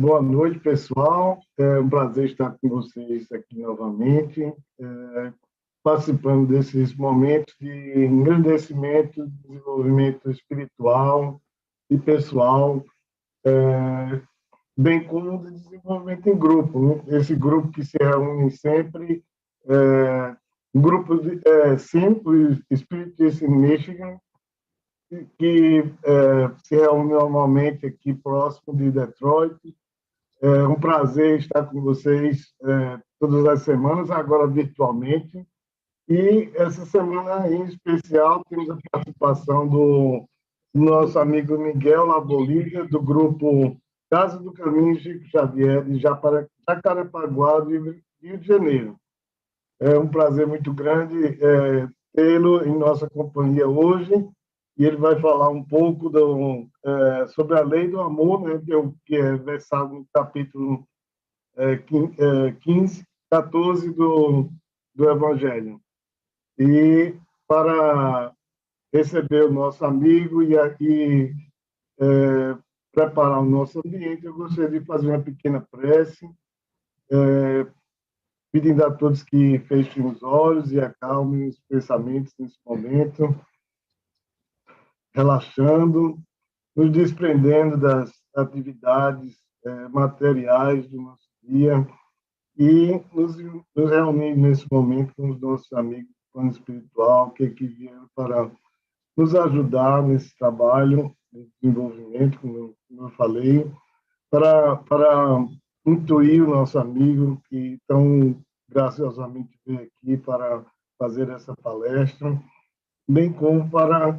Boa noite, pessoal. É um prazer estar com vocês aqui novamente, participando desses momentos de engrandecimento, desenvolvimento espiritual e pessoal, bem como de desenvolvimento em grupo, né? Esse grupo que se reúne sempre, um grupo simples, Spirit in Michigan, que se reúne normalmente aqui próximo de Detroit. É um prazer estar com vocês todas as semanas, agora virtualmente. E essa semana, em especial, temos a participação do nosso amigo Miguel Labolívia, do grupo Casa do Caminho Chico Xavier, de Jacarepaguá, Rio de Janeiro. É um prazer muito grande tê-lo em nossa companhia hoje, e ele vai falar um pouco sobre a lei do amor, né, que é versado no capítulo 15, 14 do Evangelho. E para receber o nosso amigo e aqui preparar o nosso ambiente, eu gostaria de fazer uma pequena prece, pedindo a todos que fechem os olhos e acalmem os pensamentos nesse momento, relaxando, nos desprendendo das atividades materiais do nosso dia e nos reunir nesse momento com os nossos amigos do plano espiritual que aqui vieram para nos ajudar nesse trabalho de desenvolvimento, como eu falei, para intuir o nosso amigo que tão graciosamente veio aqui para fazer essa palestra, bem como para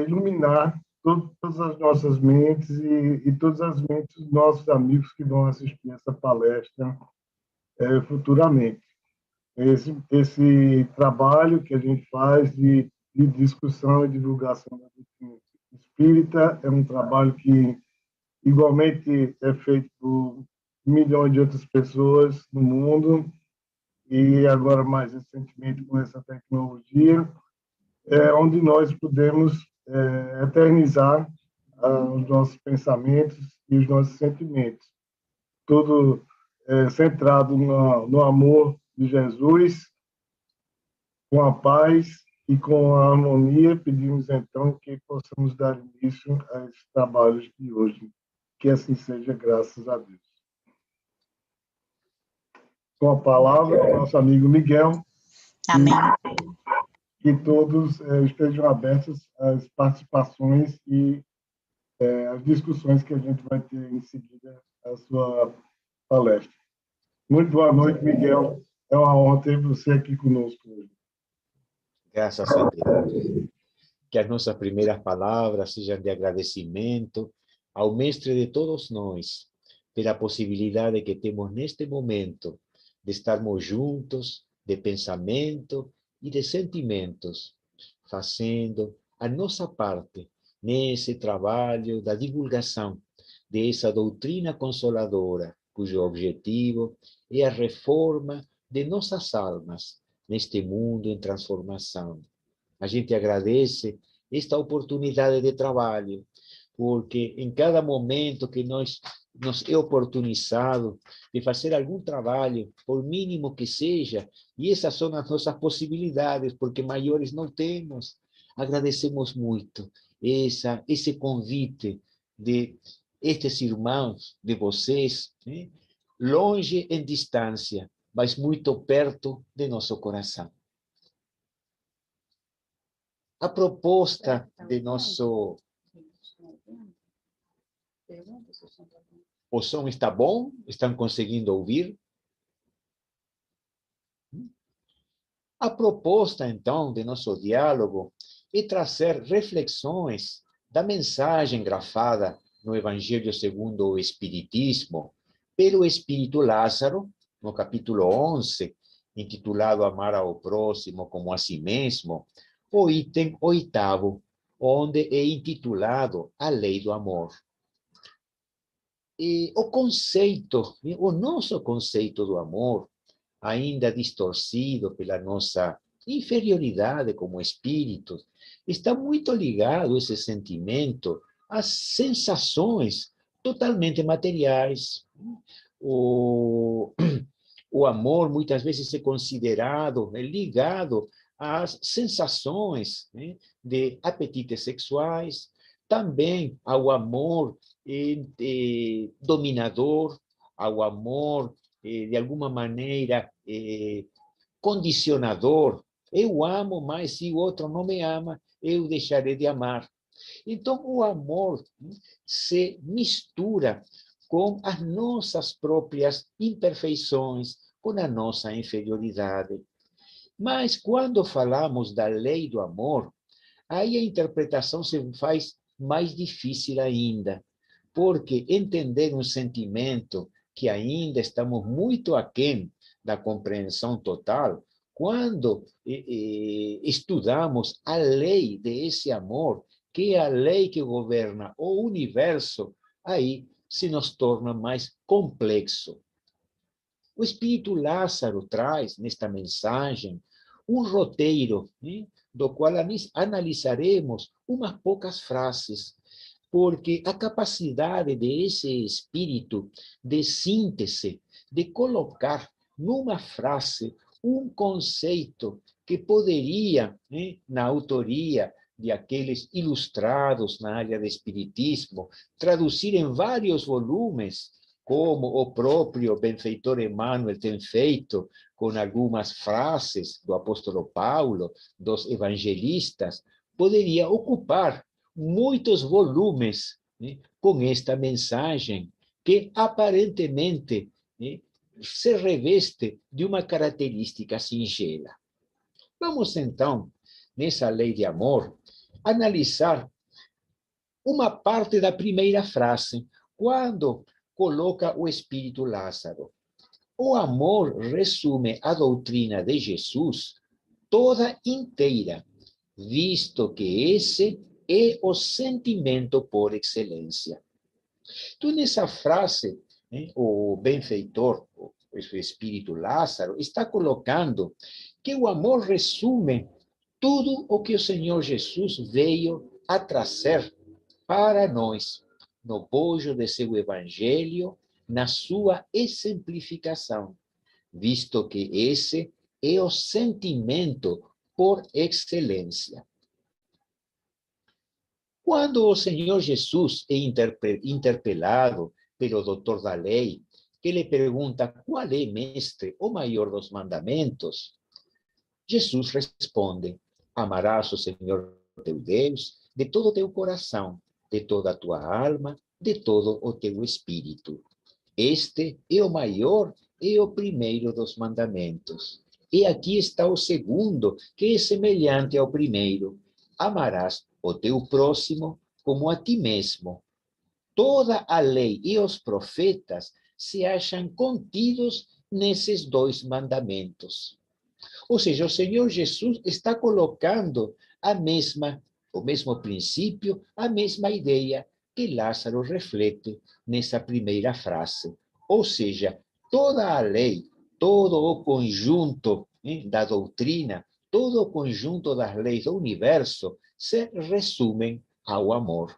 iluminar todas as nossas mentes e todas as mentes dos nossos amigos que vão assistir essa palestra futuramente. Esse trabalho que a gente faz de discussão e divulgação da doutrina espírita é um trabalho que igualmente é feito por milhões de outras pessoas no mundo, e agora mais recentemente com essa tecnologia, onde nós podemos eternizar os nossos pensamentos e os nossos sentimentos. Tudo centrado no amor de Jesus, com a paz e com a harmonia. Pedimos, então, que possamos dar início a esses trabalhos de hoje. Que assim seja, graças a Deus. Com a palavra, nosso amigo Miguel. Amém. Que todos estejam abertos às participações e às discussões que a gente vai ter em seguida à sua palestra. Muito boa noite, Miguel. É uma honra ter você aqui conosco hoje. Graças a Deus. Que as nossas primeiras palavras sejam de agradecimento ao Mestre de todos nós, pela possibilidade que temos neste momento de estarmos juntos, de pensamento e de sentimentos, fazendo a nossa parte nesse trabalho da divulgação dessa doutrina consoladora, cujo objetivo é a reforma de nossas almas neste mundo em transformação. A gente agradece esta oportunidade de trabalho, porque em cada momento que nos é oportunizado de fazer algum trabalho, por mínimo que seja, e essas são as nossas possibilidades, porque maiores não temos, agradecemos muito esse convite de estes irmãos, de vocês, né? Longe em distância, mas muito perto de nosso coração. A proposta de nosso... O som está bom? Estão conseguindo ouvir? A proposta, então, de nosso diálogo é trazer reflexões da mensagem grafada no Evangelho segundo o Espiritismo, pelo Espírito Lázaro, no capítulo 11, intitulado Amar ao Próximo como a si mesmo, o item 8º, onde é intitulado A Lei do Amor. E o conceito, o nosso conceito do amor, ainda distorcido pela nossa inferioridade como espíritos, está muito ligado, esse sentimento, às sensações totalmente materiais, O, o amor muitas vezes é considerado, é ligado às sensações, né, de apetites sexuais, também ao amor dominador, ao amor, de alguma maneira, condicionador. Eu amo, mas se o outro não me ama, eu deixarei de amar. Então, o amor se mistura com as nossas próprias imperfeições, com a nossa inferioridade. Mas, quando falamos da lei do amor, aí a interpretação se faz mais difícil ainda, porque entender um sentimento que ainda estamos muito aquém da compreensão total, quando estudamos a lei desse amor, que é a lei que governa o universo, aí se nos torna mais complexo. O Espírito Lázaro traz, nesta mensagem, um roteiro, né, do qual analisaremos umas poucas frases, porque a capacidade desse espírito de síntese, de colocar numa frase um conceito que poderia, né, na autoria de aqueles ilustrados na área do espiritismo, traduzir em vários volumes, como o próprio benfeitor Emmanuel tem feito com algumas frases do apóstolo Paulo, dos evangelistas, poderia ocupar muitos volumes, né, com esta mensagem que aparentemente, né, se reveste de uma característica singela. Vamos então, nessa lei de amor, analisar uma parte da primeira frase, quando coloca o Espírito Lázaro. O amor resume a doutrina de Jesus toda inteira, visto que esse é o sentimento por excelência. Então, nessa frase, né, o benfeitor, o Espírito Lázaro, está colocando que o amor resume tudo o que o Senhor Jesus veio a trazer para nós, no bojo de seu evangelho, na sua exemplificação, visto que esse é o sentimento por excelência. Quando o Senhor Jesus é interpelado pelo doutor da lei, que lhe pergunta qual é, mestre, o maior dos mandamentos, Jesus responde: amarás o Senhor teu Deus de todo o teu coração, de toda a tua alma, de todo o teu espírito. Este é o maior e o primeiro dos mandamentos. E aqui está o segundo, que é semelhante ao primeiro: amarás o teu próximo como a ti mesmo. Toda a lei e os profetas se acham contidos nesses dois mandamentos. Ou seja, o Senhor Jesus está colocando o mesmo princípio, a mesma ideia que Lázaro reflete nessa primeira frase. Ou seja, toda a lei, todo o conjunto, né, da doutrina, todo o conjunto das leis do universo se resumem ao amor.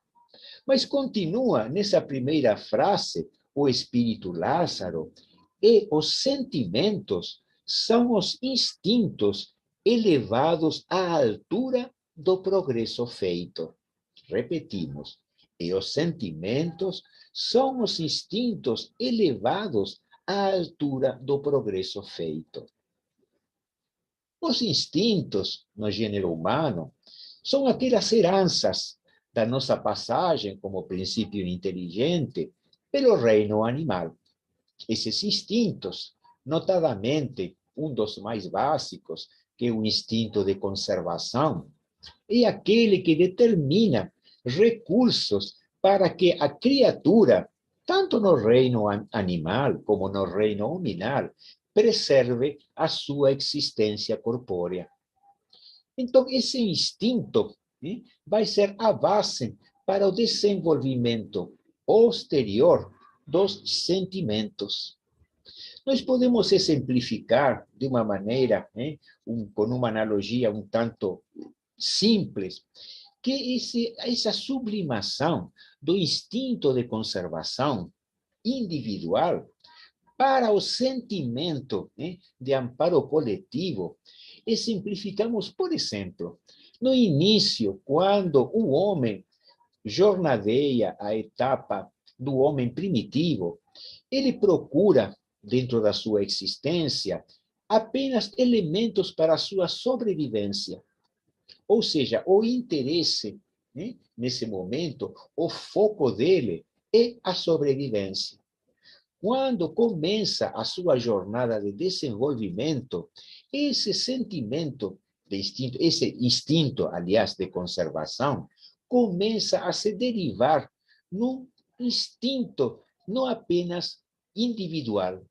Mas continua nessa primeira frase, o espírito Lázaro, e os sentimentos são os instintos elevados à altura do progresso feito. Repetimos, e os sentimentos são os instintos elevados à altura do progresso feito. Os instintos no gênero humano são aquelas heranças da nossa passagem como princípio inteligente pelo reino animal. Esses instintos, notadamente um dos mais básicos, que é o instinto de conservação, é aquele que determina recursos para que a criatura, tanto no reino animal como no reino hominal, preserve a sua existência corpórea. Então, esse instinto, né, vai ser a base para o desenvolvimento posterior dos sentimentos. Nós podemos exemplificar de uma maneira, né, com uma analogia um tanto simples, que essa sublimação do instinto de conservação individual para o sentimento, né, de amparo coletivo. Exemplificamos, por exemplo, no início, quando o homem jornadeia a etapa do homem primitivo, ele procura, dentro da sua existência, apenas elementos para a sua sobrevivência. Ou seja, o interesse, né, nesse momento, o foco dele é a sobrevivência. Quando começa a sua jornada de desenvolvimento, esse sentimento de instinto, esse instinto, aliás, de conservação, começa a se derivar num instinto não apenas individual,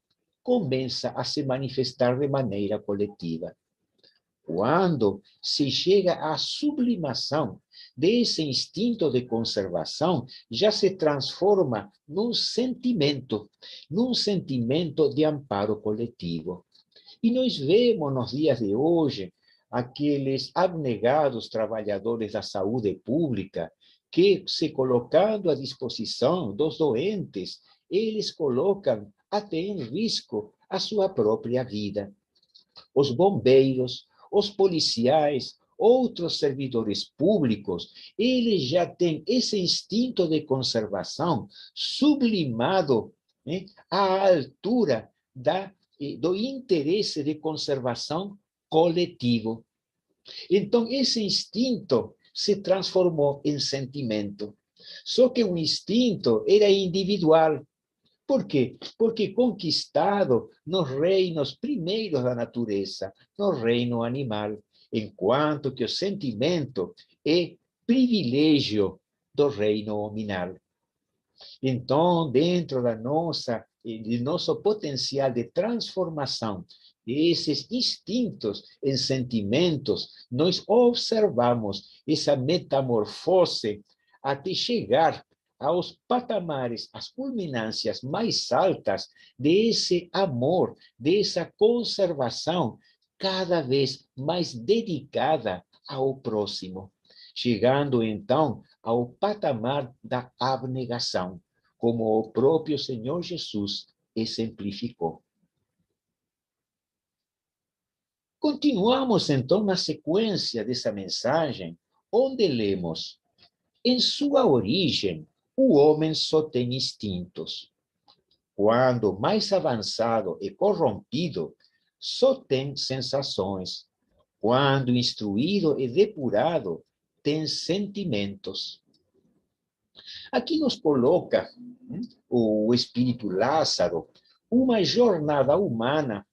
começa a se manifestar de maneira coletiva. Quando se chega à sublimação desse instinto de conservação, já se transforma num sentimento de amparo coletivo. E nós vemos nos dias de hoje aqueles abnegados trabalhadores da saúde pública que, se colocando à disposição dos doentes, eles colocam até em risco a sua própria vida. Os bombeiros, os policiais, outros servidores públicos, eles já têm esse instinto de conservação sublimado, né, à altura do interesse de conservação coletivo. Então, esse instinto se transformou em sentimento. Só que o instinto era individual. Por quê? Porque conquistado nos reinos primeiros da natureza, no reino animal, enquanto que o sentimento é privilégio do reino hominal. Então, dentro do nosso potencial de transformação, esses instintos em sentimentos, nós observamos essa metamorfose até chegar aos patamares, às culminâncias mais altas desse amor, dessa conservação cada vez mais dedicada ao próximo, chegando então ao patamar da abnegação, como o próprio Senhor Jesus exemplificou. Continuamos então na sequência dessa mensagem, onde lemos: em sua origem, o homem só tem instintos. Quando mais avançado e corrompido, só tem sensações. Quando instruído e depurado, tem sentimentos. Aqui nos coloca o espírito Lázaro uma jornada humana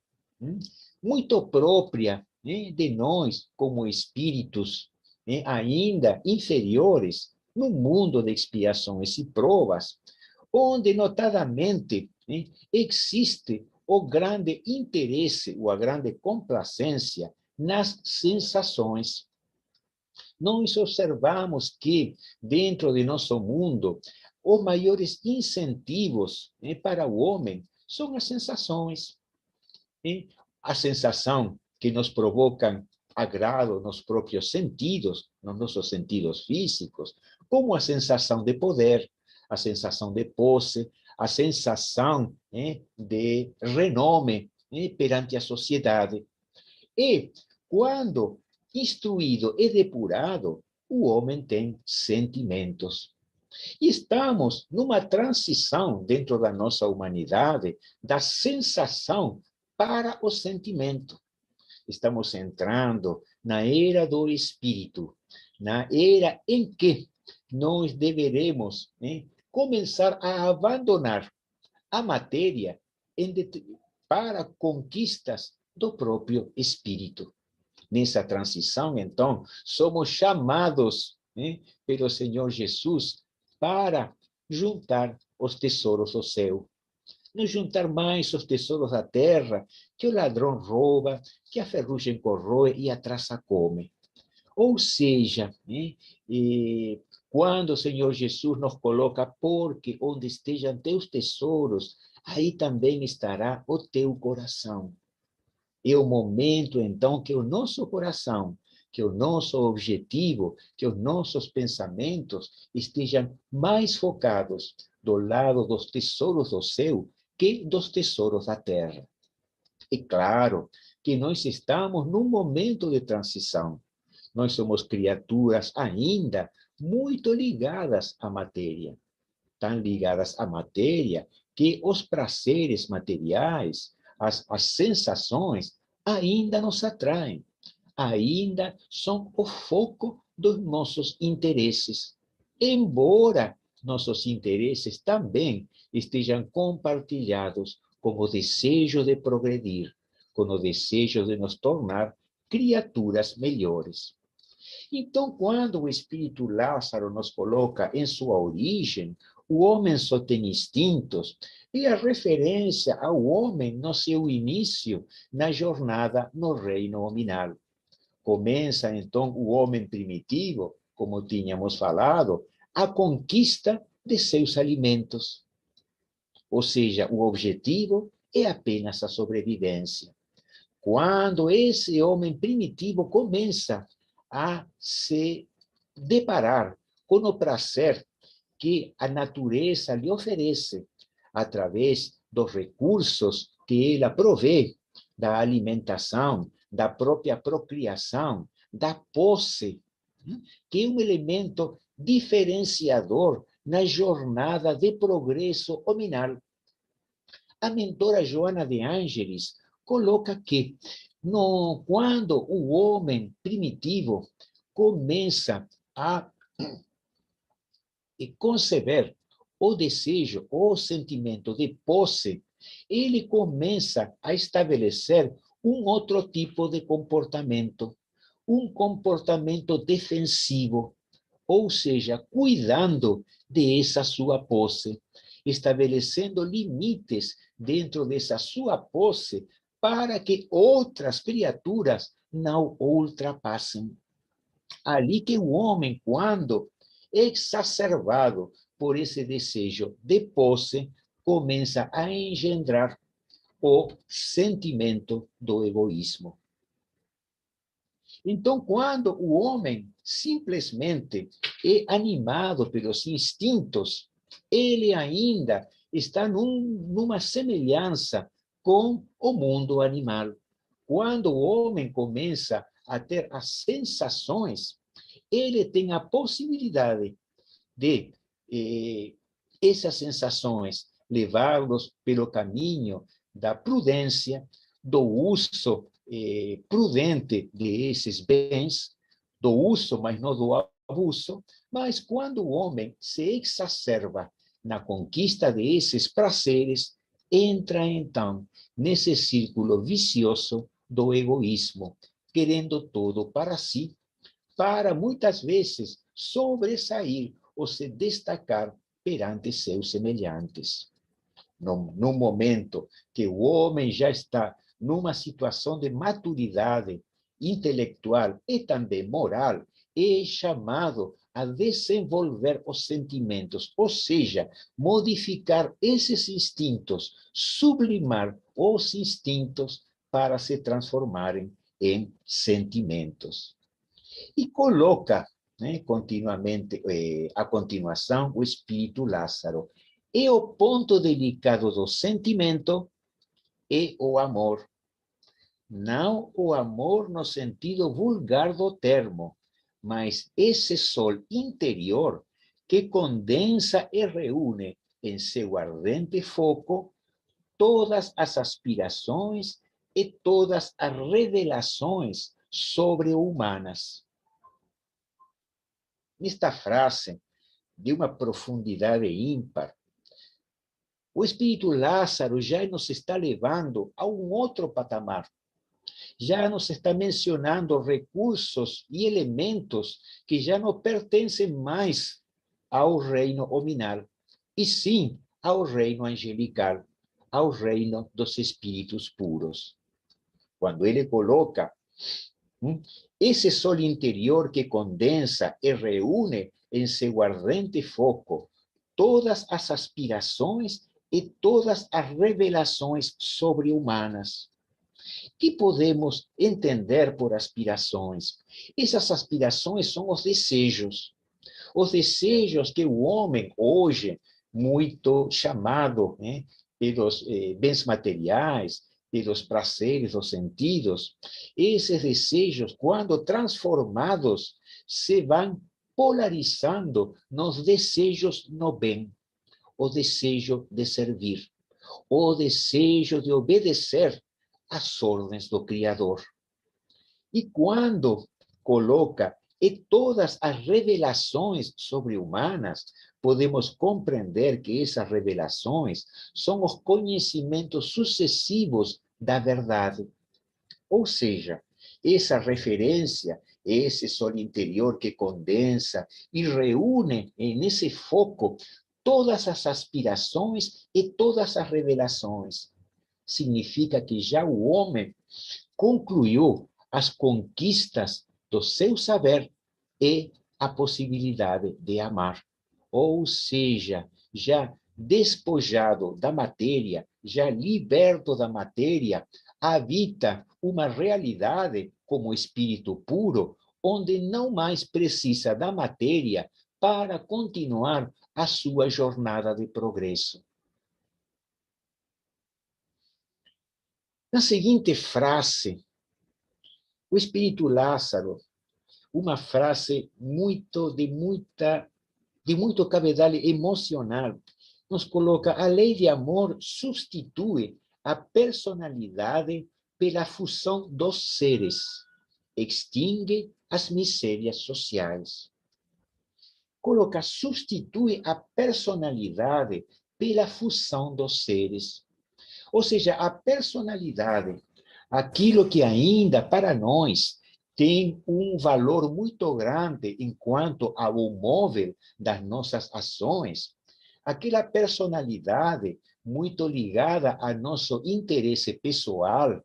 muito própria de nós, como espíritos ainda inferiores, no mundo de expiações e provas, onde notadamente existe o grande interesse ou a grande complacência nas sensações. Nós observamos que, dentro de nosso mundo, os maiores incentivos para o homem são as sensações. A sensação que nos provoca agrado nos próprios sentidos, nos nossos sentidos físicos, como a sensação de poder, a sensação de posse, a sensação de renome perante a sociedade. E, quando instruído e depurado, o homem tem sentimentos. E estamos numa transição dentro da nossa humanidade da sensação para o sentimento. Estamos entrando na era do espírito, na era em que nós deveremos começar a abandonar a matéria para conquistas do próprio espírito. Nessa transição, então, somos chamados pelo Senhor Jesus para juntar os tesouros do céu. Não juntar mais os tesouros da terra, que o ladrão rouba, que a ferrugem corrói e a traça come. Ou seja, quando o Senhor Jesus nos coloca, porque onde estejam teus tesouros, aí também estará o teu coração. É o momento, então, que o nosso coração, que o nosso objetivo, que os nossos pensamentos estejam mais focados do lado dos tesouros do céu que dos tesouros da terra. É claro que nós estamos num momento de transição. Nós somos criaturas ainda muito ligadas à matéria. Tão ligadas à matéria que os prazeres materiais, as sensações, ainda nos atraem. Ainda são o foco dos nossos interesses. Embora nossos interesses também estejam compartilhados com o desejo de progredir, com o desejo de nos tornar criaturas melhores. Então, quando o espírito Lázaro nos coloca em sua origem, o homem só tem instintos, e a referência ao homem no seu início, na jornada no reino nominal. Começa, então, o homem primitivo, como tínhamos falado, a conquista de seus alimentos. Ou seja, o objetivo é apenas a sobrevivência. Quando esse homem primitivo começa a se deparar com o prazer que a natureza lhe oferece, através dos recursos que ela provê, da alimentação, da própria procriação, da posse, que é um elemento diferenciador na jornada de progresso hominal. A mentora Joana de Ângeles coloca que, quando o homem primitivo começa a conceber o desejo, o sentimento de posse, ele começa a estabelecer um outro tipo de comportamento, um comportamento defensivo, ou seja, cuidando dessa sua posse, estabelecendo limites dentro dessa sua posse para que outras criaturas não o ultrapassem. Ali que o homem, quando exacerbado por esse desejo de posse, começa a engendrar o sentimento do egoísmo. Então, quando o homem simplesmente é animado pelos instintos, ele ainda está numa semelhança com o mundo animal. Quando o homem começa a ter as sensações, ele tem a possibilidade de essas sensações levá-los pelo caminho da prudência, do uso prudente desses bens, do uso, mas não do abuso. Mas quando o homem se exacerba na conquista desses prazeres, entra então nesse círculo vicioso do egoísmo, querendo tudo para si, para muitas vezes sobressair ou se destacar perante seus semelhantes. No momento que o homem já está numa situação de maturidade intelectual e também moral, é chamado a desenvolver os sentimentos, ou seja, modificar esses instintos, sublimar os instintos para se transformarem em sentimentos. E coloca, continuamente, a continuação, o espírito Lázaro. E o ponto delicado do sentimento é o amor. Não o amor no sentido vulgar do termo, mas esse sol interior que condensa e reúne em seu ardente foco todas as aspirações e todas as revelações sobre-humanas. Nesta frase, de uma profundidade ímpar, o espírito Lázaro já nos está levando a um outro patamar. Já nos está mencionando recursos e elementos que já não pertencem mais ao reino hominal, e sim ao reino angelical, ao reino dos espíritos puros. Quando ele coloca esse sol interior que condensa e reúne em seu ardente foco todas as aspirações e todas as revelações sobre-humanas. Que podemos entender por aspirações? Essas aspirações são os desejos que o homem hoje, muito chamado, né, pelos bens materiais, pelos prazeres dos sentidos. Esses desejos, quando transformados, se vão polarizando nos desejos no bem, o desejo de servir, o desejo de obedecer às ordens do Criador. E quando coloca em todas as revelações sobre-humanas, podemos compreender que essas revelações são os conhecimentos sucessivos da verdade. Ou seja, essa referência, esse sol interior que condensa e reúne nesse foco todas as aspirações e todas as revelações. Significa que já o homem concluiu as conquistas do seu saber e a possibilidade de amar. Ou seja, já despojado da matéria, já liberto da matéria, habita uma realidade como espírito puro, onde não mais precisa da matéria para continuar a sua jornada de progresso. Na seguinte frase, o espírito Lázaro, uma frase de muito cabedal emocional, nos coloca: a lei de amor substitui a personalidade pela fusão dos seres, extingue as misérias sociais. Coloca: substitui a personalidade pela fusão dos seres. Ou seja, a personalidade, aquilo que ainda para nós tem um valor muito grande enquanto ao móvel das nossas ações, aquela personalidade muito ligada ao nosso interesse pessoal,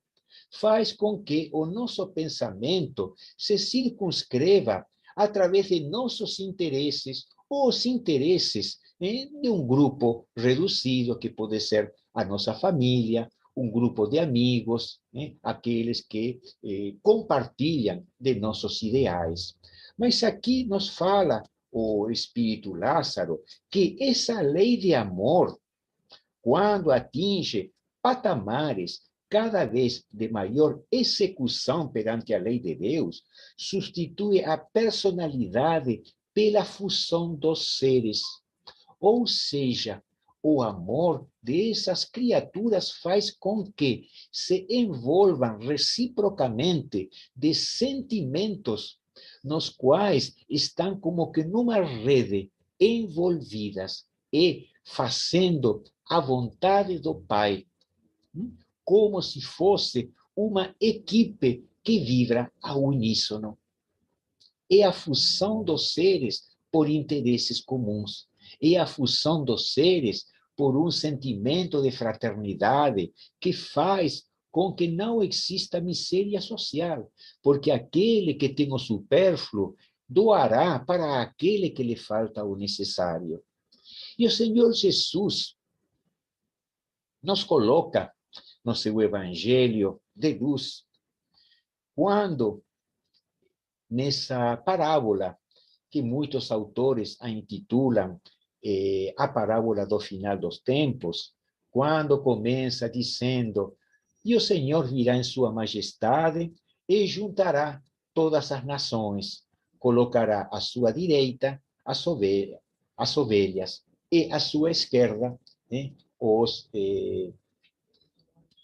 faz com que o nosso pensamento se circunscreva através de nossos interesses, ou os interesses de um grupo reduzido, que pode ser a nossa família, um grupo de amigos, aqueles que compartilham de nossos ideais. Mas aqui nos fala o Espírito Lázaro que essa lei de amor, quando atinge patamares cada vez de maior execução perante a lei de Deus, substitui a personalidade pela fusão dos seres. Ou seja, o amor dessas criaturas faz com que se envolvam reciprocamente de sentimentos nos quais estão como que numa rede envolvidas e fazendo a vontade do Pai, como se fosse uma equipe que vibra ao uníssono. É a fusão dos seres por interesses comuns. É a fusão dos seres por um sentimento de fraternidade que faz com que não exista miséria social, porque aquele que tem o supérfluo doará para aquele que lhe falta o necessário. E o Senhor Jesus nos coloca no seu Evangelho de luz, quando, nessa parábola, que muitos autores a intitulam a parábola do final dos tempos, quando começa dizendo: e o Senhor virá em sua majestade e juntará todas as nações, colocará à sua direita as ovelhas e à sua esquerda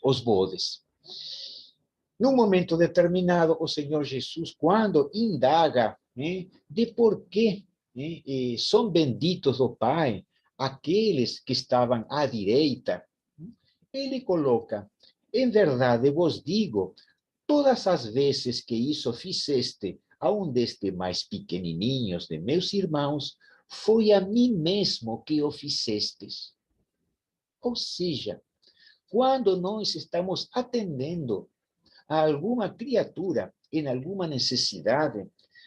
os bodes. Num momento determinado, o Senhor Jesus, quando indaga de por que são benditos do Pai aqueles que estavam à direita, ele coloca: em verdade vos digo, todas as vezes que isso fizeste a um destes mais pequenininhos de meus irmãos, foi a mim mesmo que o fizestes. Ou seja, quando nós estamos atendendo a alguma criatura em alguma necessidade,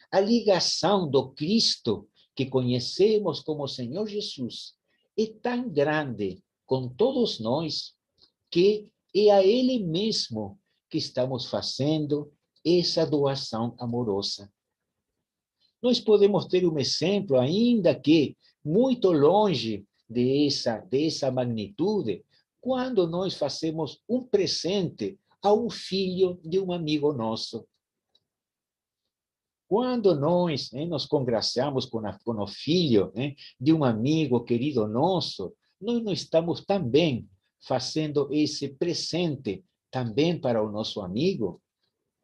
a ligação do Cristo que conhecemos como Senhor Jesus é tão grande com todos nós que é a Ele mesmo que estamos fazendo essa doação amorosa. Nós podemos ter um exemplo, ainda que muito longe dessa magnitude quando nós fazemos um presente a um filho de um amigo nosso. Quando nós nos congraciamos com o filho de um amigo querido nosso, nós não estamos também fazendo esse presente também para o nosso amigo?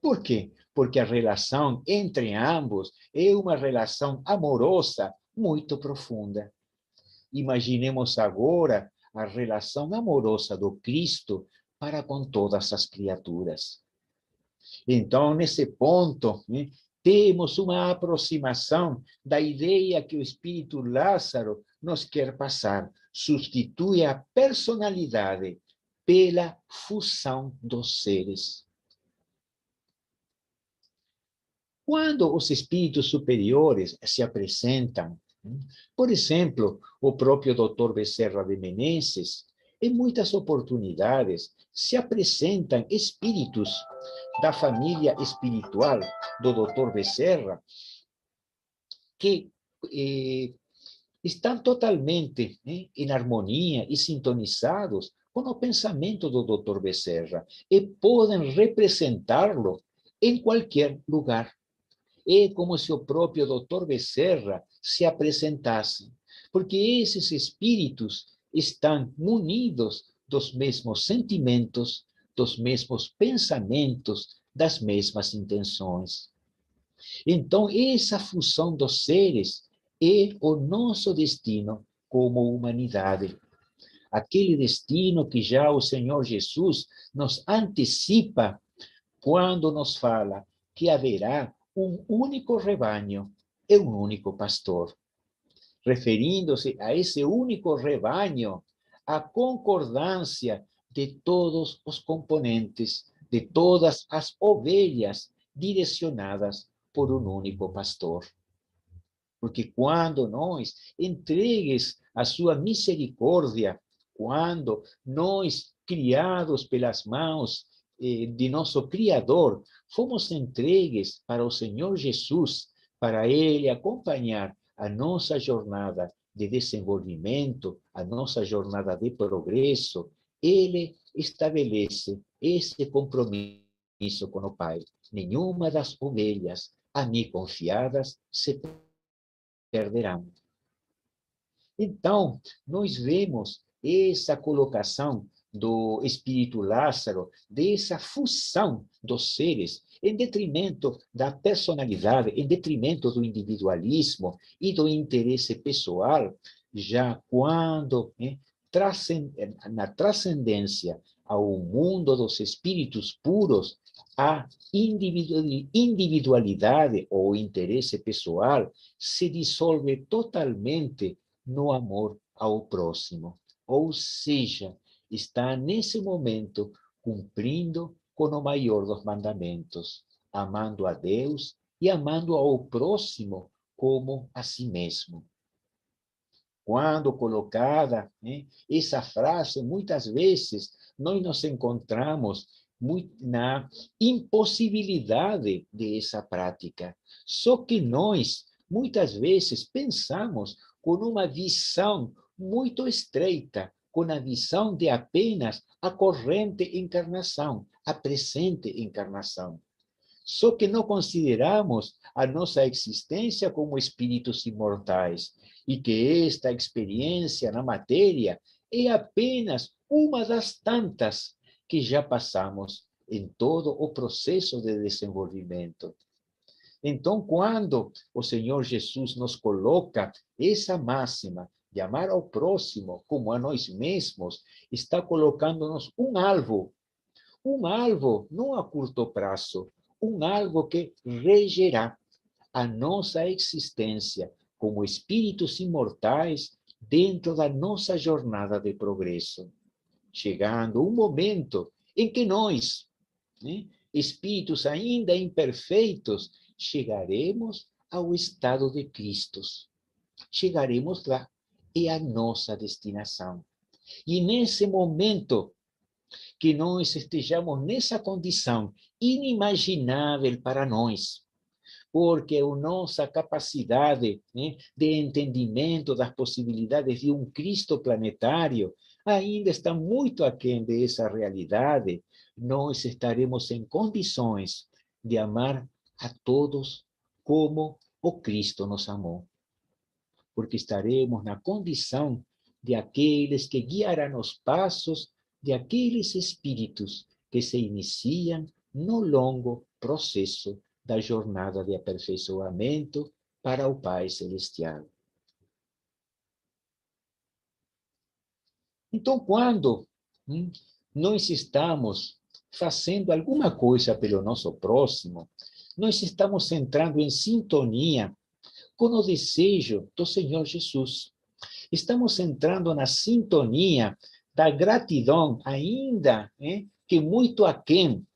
Por quê? Porque a relação entre ambos é uma relação amorosa muito profunda. Imaginemos agora a relação amorosa do Cristo para com todas as criaturas. Então, nesse ponto, temos uma aproximação da ideia que o Espírito Lázaro nos quer passar. Substitui a personalidade pela fusão dos seres. Quando os espíritos superiores se apresentam, por exemplo, o próprio Dr. Bezerra de Menezes, em muitas oportunidades se apresentam espíritos da família espiritual do Dr. Bezerra que estão totalmente em harmonia e sintonizados com o pensamento do Dr. Bezerra e podem representá-lo em qualquer lugar. É como se o próprio Dr. Bezerra se apresentasse, porque esses espíritos estão munidos dos mesmos sentimentos, dos mesmos pensamentos, das mesmas intenções. Então, essa fusão dos seres é o nosso destino como humanidade. Aquele destino que já o Senhor Jesus nos antecipa quando nos fala que haverá um único rebanho e um único pastor. Referindo-se a esse único rebanho, a concordância de todos os componentes, de todas as ovelhas direcionadas por um único pastor. Porque quando nós entregues a sua misericórdia, quando nós, criados pelas mãos de nosso Criador, fomos entregues para o Senhor Jesus, para Ele acompanhar a nossa jornada de desenvolvimento, a nossa jornada de progresso, Ele estabelece esse compromisso com o Pai. Nenhuma das ovelhas a mim confiadas se perderão. Então, nós vemos essa colocação do Espírito Lázaro, dessa fusão dos seres, em detrimento da personalidade, em detrimento do individualismo e do interesse pessoal, já quando, na transcendência ao mundo dos espíritos puros, a individualidade ou interesse pessoal se dissolve totalmente no amor ao próximo. Ou seja, está nesse momento cumprindo com o maior dos mandamentos, amando a Deus e amando ao próximo como a si mesmo. Quando colocada essa frase, muitas vezes nós nos encontramos na impossibilidade dessa prática. Só que nós, muitas vezes, pensamos com uma visão muito estreita, com a visão de apenas a corrente encarnação, a presente encarnação. Só que não consideramos a nossa existência como espíritos imortais e que esta experiência na matéria é apenas uma das tantas que já passamos em todo o processo de desenvolvimento. Então, quando o Senhor Jesus nos coloca essa máxima de amar ao próximo como a nós mesmos, está colocando-nos um alvo não a curto prazo, um alvo que regerá a nossa existência como espíritos imortais dentro da nossa jornada de progresso. Chegando um momento em que nós, espíritos ainda imperfeitos, chegaremos ao estado de Cristo. Chegaremos lá. É a nossa destinação. E nesse momento que nós estejamos nessa condição inimaginável para nós, porque a nossa capacidade, né, de entendimento das possibilidades de um Cristo planetário ainda está muito aquém dessa realidade, nós estaremos em condições de amar a todos como o Cristo nos amou. Porque estaremos na condição de aqueles que guiarão os passos de aqueles espíritos que se iniciam no longo processo da jornada de aperfeiçoamento para o Pai Celestial. Então, quando nós estamos fazendo alguma coisa pelo nosso próximo, nós estamos entrando em sintonia com o desejo do Senhor Jesus. Estamos entrando na sintonia da gratidão, ainda que muito aquém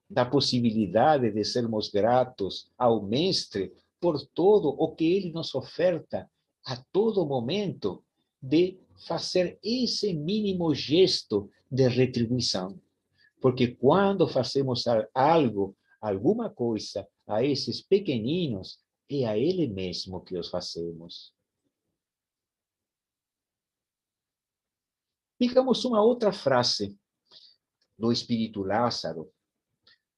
da possibilidade de sermos gratos ao Mestre por todo o que ele nos oferta a todo momento, de fazer esse mínimo gesto de retribuição. Porque quando fazemos algo, alguma coisa a esses pequeninos, é a ele mesmo que os fazemos. Digamos uma outra frase do Espírito Lázaro.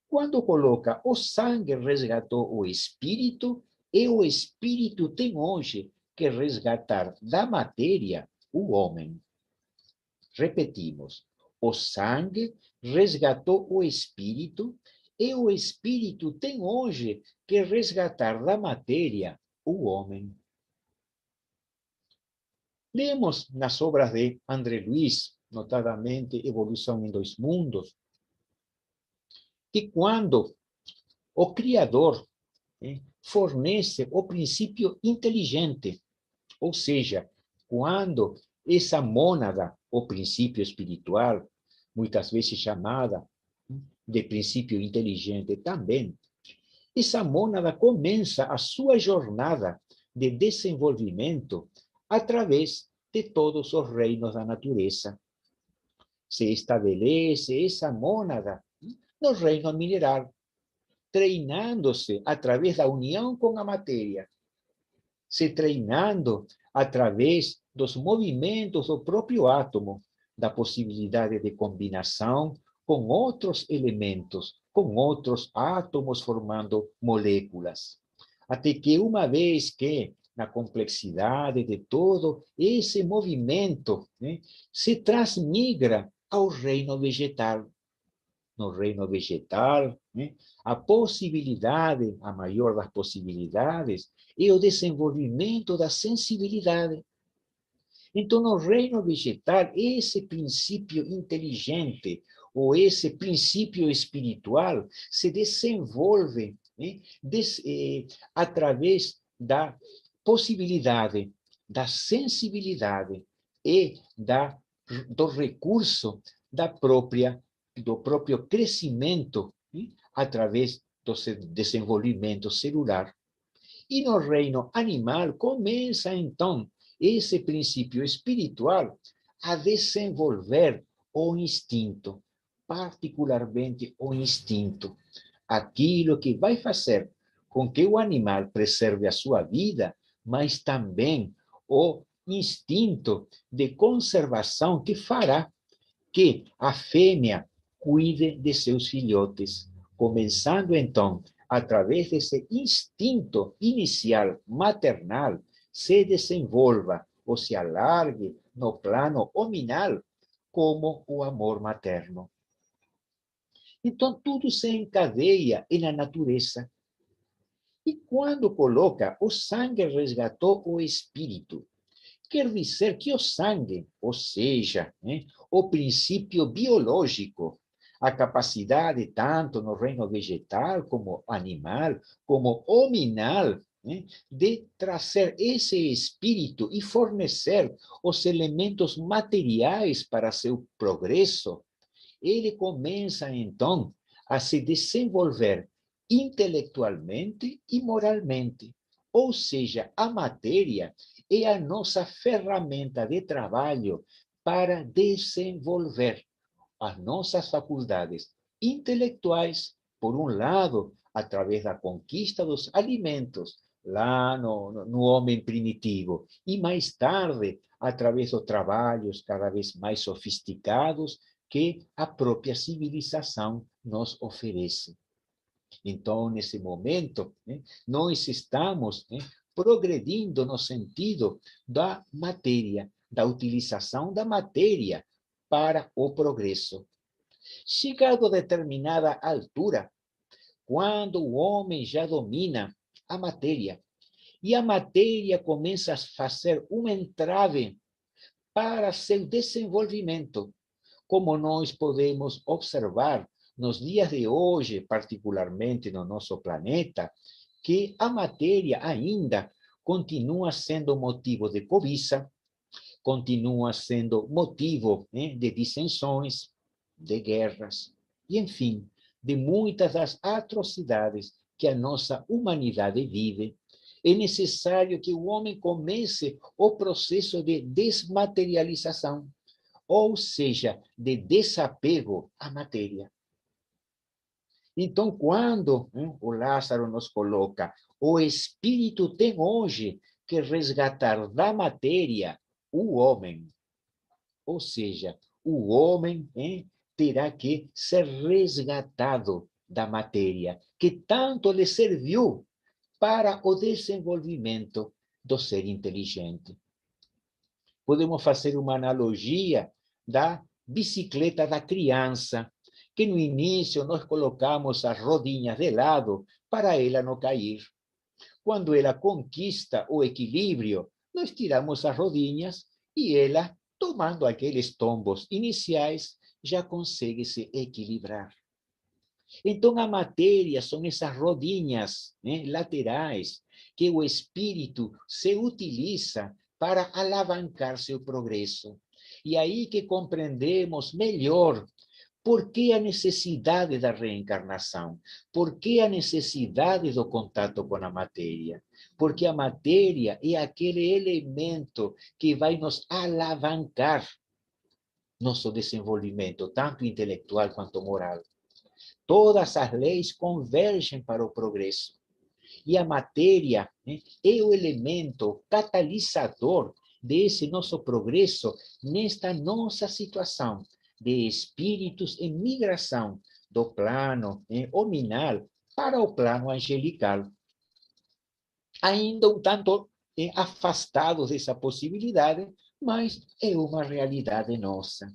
Quando coloca o sangue resgatou o espírito, e o espírito tem hoje que resgatar da matéria o homem. Repetimos, o sangue resgatou o espírito, e o espírito tem hoje que resgatar da matéria o homem. Lemos nas obras de André Luiz, notadamente Evolução em Dois Mundos, que quando o Criador fornece o princípio inteligente, ou seja, quando essa mônada, o princípio espiritual, muitas vezes chamada de princípio inteligente também, essa mônada começa a sua jornada de desenvolvimento através de todos os reinos da natureza. Se estabelece essa mônada no reino mineral, treinando-se através da união com a matéria, se treinando através dos movimentos do próprio átomo, da possibilidade de combinação com outros elementos, com outros átomos formando moléculas. Até que uma vez que, na complexidade de todo esse movimento, se transmigra ao reino vegetal. No reino vegetal, a possibilidade, a maior das possibilidades, é o desenvolvimento da sensibilidade. Então, no reino vegetal, esse princípio inteligente, ou esse princípio espiritual, se desenvolve através da possibilidade, da sensibilidade e do recurso do próprio crescimento através do desenvolvimento celular. E no reino animal começa, então, esse princípio espiritual a desenvolver o instinto, particularmente o instinto, aquilo que vai fazer com que o animal preserve a sua vida, mas também o instinto de conservação que fará que a fêmea cuide de seus filhotes, começando então, através desse instinto inicial maternal, se desenvolva ou se alargue no plano hominal como o amor materno. Então, tudo se encadeia na natureza. E quando coloca o sangue resgatou o espírito, quer dizer que o sangue, ou seja, o princípio biológico, a capacidade tanto no reino vegetal como animal, como hominal, de trazer esse espírito e fornecer os elementos materiais para seu progresso, ele começa então a se desenvolver intelectualmente e moralmente. Ou seja, a matéria é a nossa ferramenta de trabalho para desenvolver as nossas faculdades intelectuais, por um lado, através da conquista dos alimentos, lá no homem primitivo, e mais tarde, através dos trabalhos cada vez mais sofisticados que a própria civilização nos oferece. Então, nesse momento, nós estamos progredindo no sentido da matéria, da utilização da matéria para o progresso. Chegado a determinada altura, quando o homem já domina a matéria, e a matéria começa a fazer uma entrave para seu desenvolvimento, como nós podemos observar nos dias de hoje, particularmente no nosso planeta, que a matéria ainda continua sendo motivo de cobiça, continua sendo motivo de dissensões, de guerras, e, enfim, de muitas das atrocidades que a nossa humanidade vive. É necessário que o homem comece o processo de desmaterialização, ou seja, de desapego à matéria. Então, quando o Lázaro nos coloca, o espírito tem hoje que resgatar da matéria o homem. Ou seja, o homem terá que ser resgatado da matéria, que tanto lhe serviu para o desenvolvimento do ser inteligente. Podemos fazer uma analogia da bicicleta da criança, que no início nós colocamos as rodinhas de lado para ela não cair. Quando ela conquista o equilíbrio, nós tiramos as rodinhas e ela, tomando aqueles tombos iniciais, já consegue se equilibrar. Então, a matéria são essas rodinhas laterais que o espírito se utiliza para alavancar seu progresso. E aí que compreendemos melhor por que a necessidade da reencarnação, por que a necessidade do contato com a matéria. Porque a matéria é aquele elemento que vai nos alavancar nosso desenvolvimento, tanto intelectual quanto moral. Todas as leis convergem para o progresso. E a matéria é o elemento catalisador desse nosso progresso nesta nossa situação de espíritos em migração do plano hominal para o plano angelical. Ainda um tanto afastados dessa possibilidade, mas é uma realidade nossa.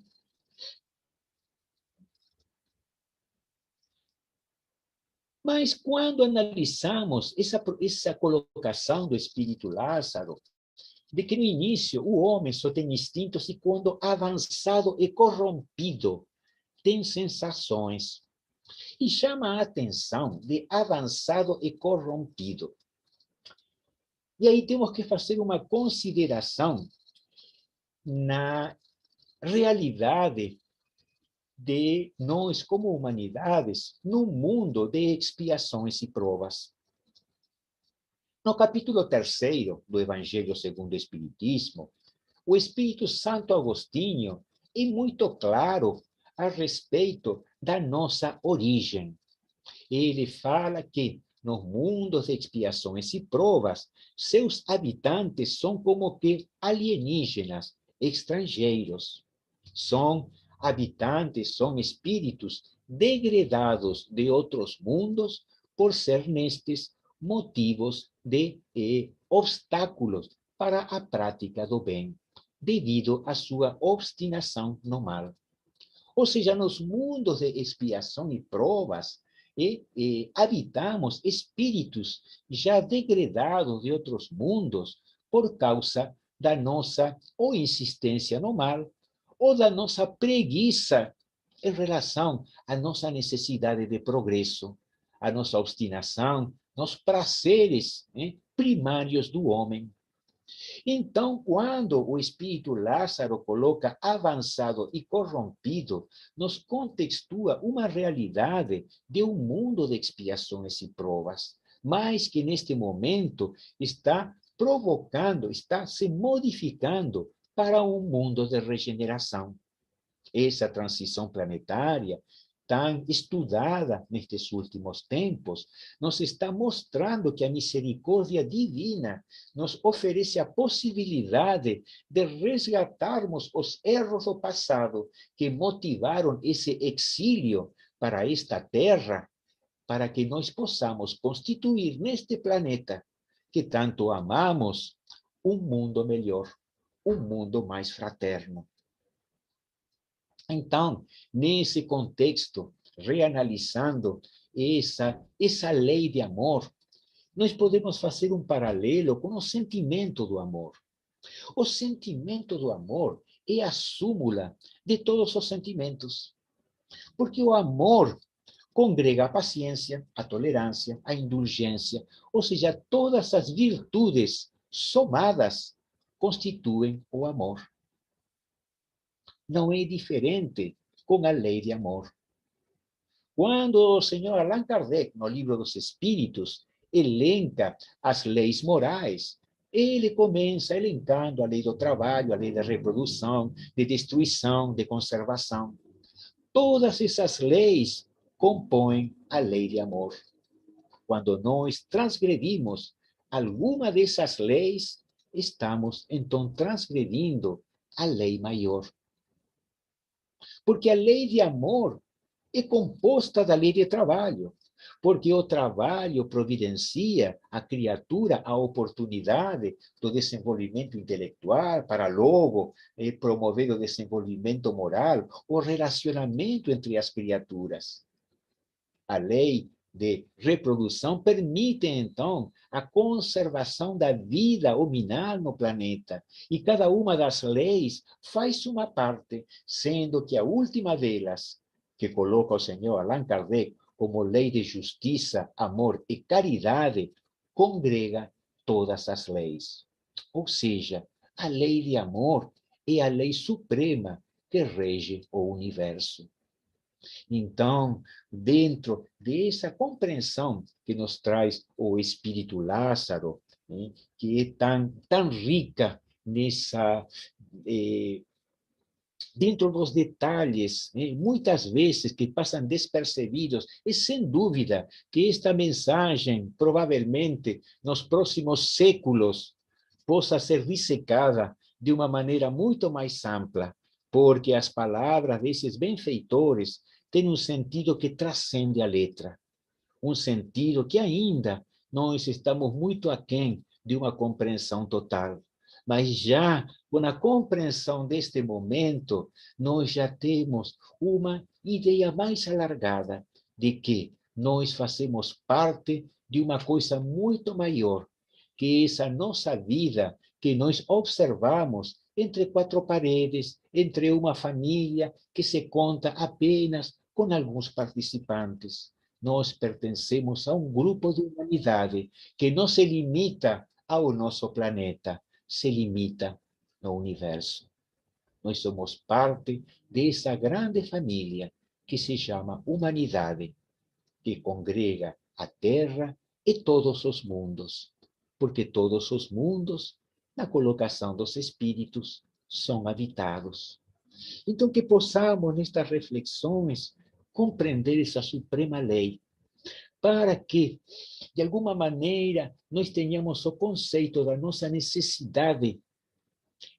Mas quando analisamos essa colocação do espírito Lázaro, de que no início o homem só tem instintos e quando avançado e corrompido tem sensações. E chama a atenção de avançado e corrompido. E aí temos que fazer uma consideração na realidade de nós, como humanidades, no mundo de expiações e provas. No capítulo 3º do Evangelho segundo o Espiritismo, o Espírito Santo Agostinho é muito claro a respeito da nossa origem. Ele fala que nos mundos de expiações e provas, seus habitantes são como que alienígenas, estrangeiros. São habitantes, são espíritos degradados de outros mundos por ser nestes motivos de obstáculos para a prática do bem, devido à sua obstinação no mal. Ou seja, nos mundos de expiação e provas, habitamos espíritos já degradados de outros mundos por causa da nossa ou insistência no mal, ou da nossa preguiça em relação à nossa necessidade de progresso, a nossa obstinação nos prazeres primários do homem. Então, quando o espírito Lázaro coloca avançado e corrompido, nos contextua uma realidade de um mundo de expiações e provas, mas que neste momento está provocando, está se modificando para um mundo de regeneração. Essa transição planetária tão estudada nestes últimos tempos, nos está mostrando que a misericórdia divina nos oferece a possibilidade de resgatarmos os erros do passado que motivaram esse exílio para esta terra, para que nós possamos constituir neste planeta que tanto amamos um mundo melhor, um mundo mais fraterno. Então, nesse contexto, reanalisando essa lei de amor, nós podemos fazer um paralelo com o sentimento do amor. O sentimento do amor é a súmula de todos os sentimentos, porque o amor congrega a paciência, a tolerância, a indulgência, ou seja, todas as virtudes somadas constituem o amor. Não é diferente com a lei de amor. Quando o senhor Allan Kardec, no Livro dos Espíritos, elenca as leis morais, ele começa elencando a lei do trabalho, a lei da reprodução, de destruição, de conservação. Todas essas leis compõem a lei de amor. Quando nós transgredimos alguma dessas leis, estamos, então, transgredindo a lei maior. Porque a lei de amor é composta da lei de trabalho, porque o trabalho providencia à criatura a oportunidade do desenvolvimento intelectual para logo promover o desenvolvimento moral, o relacionamento entre as criaturas. A lei de reprodução permite, então, a conservação da vida hominal no planeta. E cada uma das leis faz uma parte, sendo que a última delas, que coloca o senhor Allan Kardec como lei de justiça, amor e caridade, congrega todas as leis. Ou seja, a lei de amor é a lei suprema que rege o universo. Então, dentro dessa compreensão que nos traz o Espírito Lázaro, né, que é tão rica nessa... dentro dos detalhes, né, muitas vezes que passam despercebidos, e sem dúvida que esta mensagem, provavelmente, nos próximos séculos, possa ser dissecada de uma maneira muito mais ampla, porque as palavras desses benfeitores têm um sentido que transcende a letra, um sentido que ainda nós estamos muito aquém de uma compreensão total. Mas já com a compreensão deste momento, nós já temos uma ideia mais alargada de que nós fazemos parte de uma coisa muito maior, que essa nossa vida que nós observamos entre quatro paredes, entre uma família que se conta apenas com alguns participantes. Nós pertencemos a um grupo de humanidade que não se limita ao nosso planeta, se limita no universo. Nós somos parte dessa grande família que se chama humanidade, que congrega a Terra e todos os mundos, porque todos os mundos, na colocação dos espíritos, são habitados. Então, que possamos, nestas reflexões, compreender essa suprema lei, para que, de alguma maneira, nós tenhamos o conceito da nossa necessidade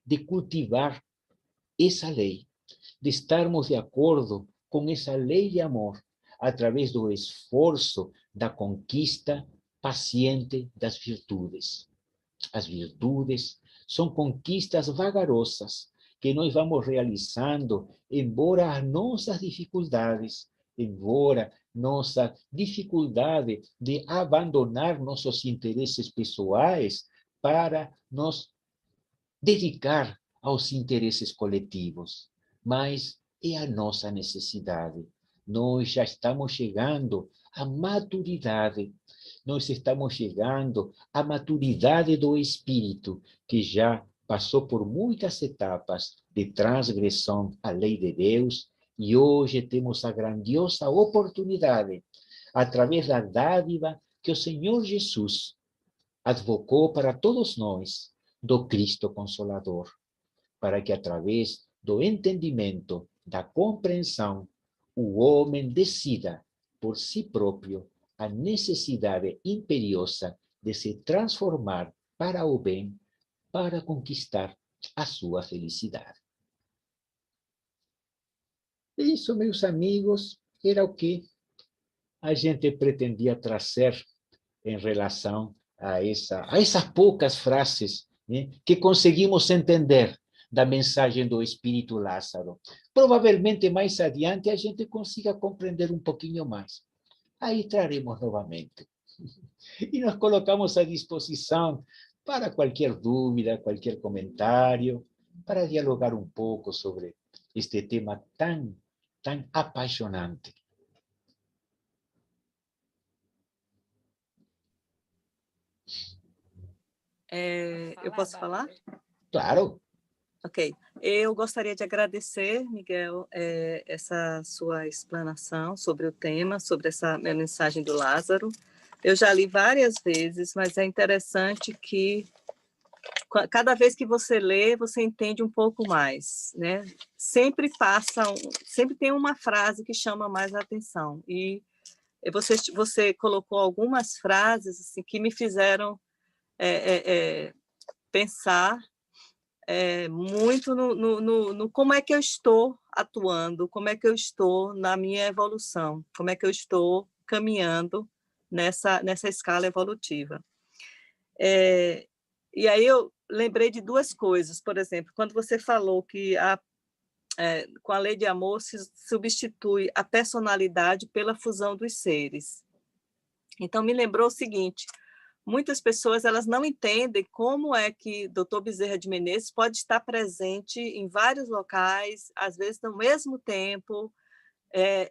de cultivar essa lei, de estarmos de acordo com essa lei de amor, através do esforço da conquista paciente das virtudes. As virtudes são conquistas vagarosas que nós vamos realizando, embora as nossas dificuldades, embora nossa dificuldade de abandonar nossos interesses pessoais para nos dedicar aos interesses coletivos, mas é a nossa necessidade. Nós já estamos chegando à maturidade, nós estamos chegando à maturidade do espírito, que já passou por muitas etapas de transgressão à lei de Deus, e hoje temos a grandiosa oportunidade, através da dádiva que o Senhor Jesus advocou para todos nós, do Cristo Consolador, para que através do entendimento, da compreensão, o homem decida por si próprio a necessidade imperiosa de se transformar para o bem, para conquistar a sua felicidade. Isso, meus amigos, era o que a gente pretendia trazer em relação a essas poucas frases, né, que conseguimos entender da mensagem do Espírito Lázaro. Provavelmente, mais adiante, a gente consiga compreender um pouquinho mais. Aí traremos novamente. E nos colocamos à disposição para qualquer dúvida, qualquer comentário, para dialogar um pouco sobre este tema tão apaixonante. Eu posso falar? Claro. Ok. Eu gostaria de agradecer, Miguel, essa sua explanação sobre o tema, sobre essa mensagem do Lázaro. Eu já li várias vezes, mas é interessante que cada vez que você lê, você entende um pouco mais, né? Sempre tem uma frase que chama mais a atenção. E você colocou algumas frases assim, que me fizeram pensar muito no como é que eu estou atuando, como é que eu estou na minha evolução, como é que eu estou caminhando nessa escala evolutiva. E aí eu lembrei de duas coisas. Por exemplo, quando você falou que com a lei de amor se substitui a personalidade pela fusão dos seres. Então, me lembrou o seguinte: muitas pessoas elas não entendem como é que Dr. Bezerra de Menezes pode estar presente em vários locais, às vezes no mesmo tempo,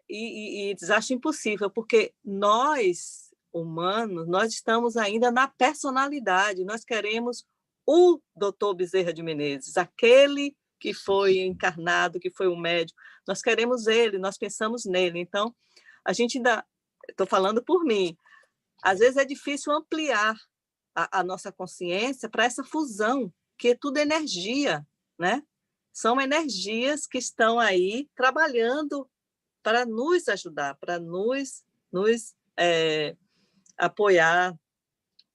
e eles acham impossível, porque nós, humanos, nós estamos ainda na personalidade, nós queremos o Dr. Bezerra de Menezes, aquele que foi encarnado, que foi o médico, nós queremos ele, nós pensamos nele. Então, a gente ainda, estou falando por mim, às vezes é difícil ampliar a nossa consciência para essa fusão, que é tudo energia, né? São energias que estão aí trabalhando para nos ajudar, para nos apoiar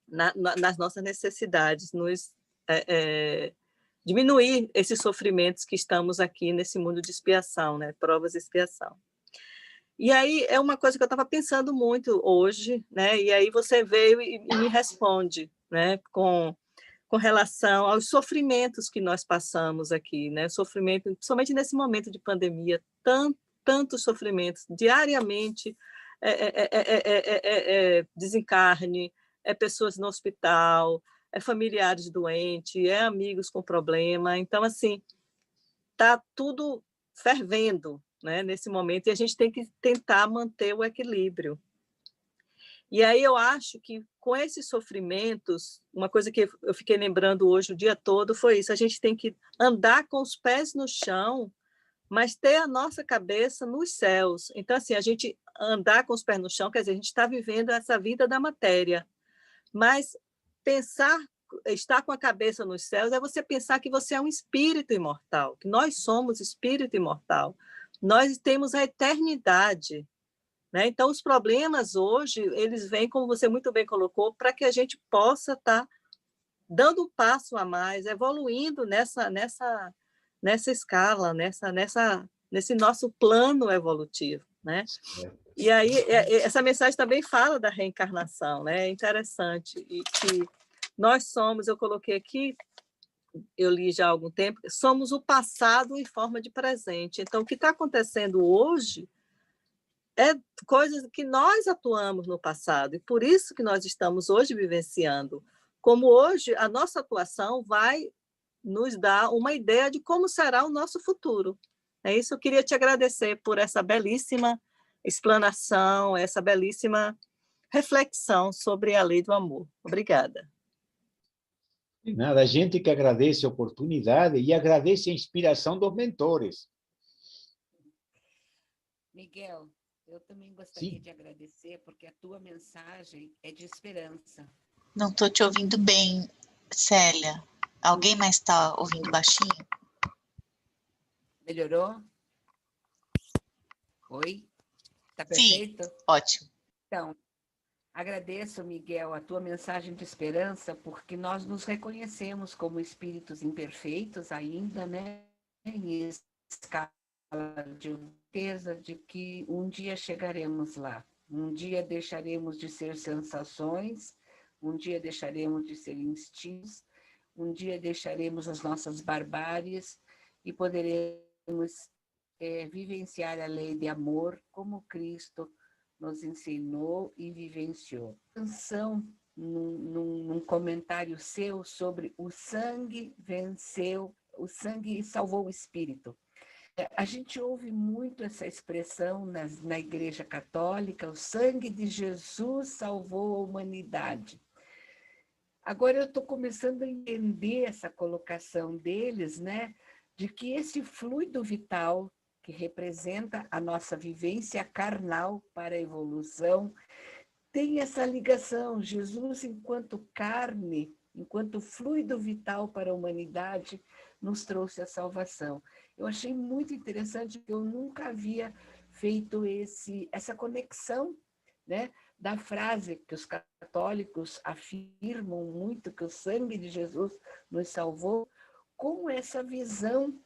nas nossas necessidades, diminuir esses sofrimentos que estamos aqui nesse mundo de expiação, né? Provas de expiação. E aí é uma coisa que eu estava pensando muito hoje, né? E aí você veio e me responde, né? Com relação aos sofrimentos que nós passamos aqui, né? Sofrimento, principalmente nesse momento de pandemia, tantos sofrimentos diariamente, desencarne, pessoas no hospital, familiares doentes, amigos com problema. Então, assim, está tudo fervendo, né, nesse momento, e a gente tem que tentar manter o equilíbrio. E aí eu acho que com esses sofrimentos, uma coisa que eu fiquei lembrando hoje o dia todo foi isso: a gente tem que andar com os pés no chão, mas ter a nossa cabeça nos céus. Então, assim, a gente andar com os pés no chão, quer dizer, a gente está vivendo essa vida da matéria, mas estar com a cabeça nos céus é você pensar que você é um espírito imortal, que nós somos espírito imortal. Nós temos a eternidade, né? Então, os problemas hoje, eles vêm, como você muito bem colocou, para que a gente possa estar dando um passo a mais, evoluindo nessa escala, nesse nosso plano evolutivo, né? E aí, essa mensagem também fala da reencarnação, né? É interessante, e que nós somos, eu coloquei aqui, eu li já há algum tempo, somos o passado em forma de presente. Então, o que está acontecendo hoje é coisas que nós atuamos no passado, e por isso que nós estamos hoje vivenciando. Como hoje, a nossa atuação vai nos dar uma ideia de como será o nosso futuro. É isso, eu queria te agradecer por essa belíssima explanação, essa belíssima reflexão sobre a lei do amor. Obrigada. De nada, a gente que agradece a oportunidade e agradece a inspiração dos mentores. Miguel, eu também gostaria de agradecer, porque a tua mensagem é de esperança. Não estou te ouvindo bem, Célia. Alguém mais está ouvindo baixinho? Melhorou? Oi? Tá Sim, perfeito? ótimo. Então, agradeço, Miguel, a tua mensagem de esperança, porque nós nos reconhecemos como espíritos imperfeitos ainda, né? Em escala de certeza de que um dia chegaremos lá. Um dia deixaremos de ser sensações, um dia deixaremos de ser instintos, um dia deixaremos as nossas barbáries e poderemos vivenciar a lei de amor como Cristo nos ensinou e vivenciou. Atenção num comentário seu sobre o sangue venceu, o sangue salvou o espírito. A gente ouve muito essa expressão na Igreja Católica, o sangue de Jesus salvou a humanidade. Agora eu estou começando a entender essa colocação deles, né, de que esse fluido vital que representa a nossa vivência carnal para a evolução tem essa ligação. Jesus, enquanto carne, enquanto fluido vital para a humanidade, nos trouxe a salvação. Eu achei muito interessante, porque eu nunca havia feito essa conexão, né, da frase que os católicos afirmam muito, que o sangue de Jesus nos salvou, com essa visão,